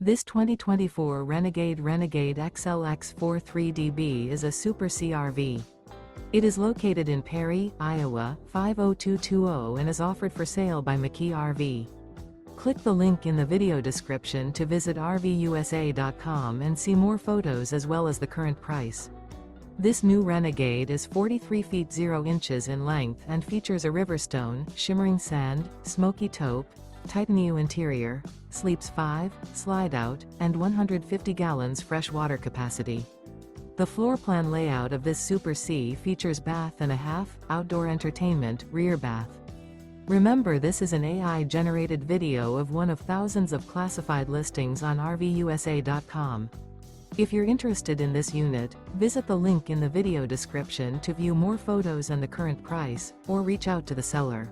This 2024 Renegade Renegade XL X43DB is a Super CRV. It is located in Perry, Iowa, 50220 and is offered for sale by McKee RV. Click the link in the video description to visit RVUSA.com and see more photos as well as the current price. This new Renegade is 43 feet 0 inches in length and features a Riverstone, Shimmering Sand, Smokey Taupe, Titaniu interior, sleeps 5, Slideout, and 150 gallons fresh water capacity. The floor plan layout of this Super C features bath and a half, outdoor entertainment, rear bath. Remember, this is an AI-generated video of one of thousands of classified listings on RVUSA.com. If you're interested in this unit, visit the link in the video description to view more photos and the current price, or reach out to the seller.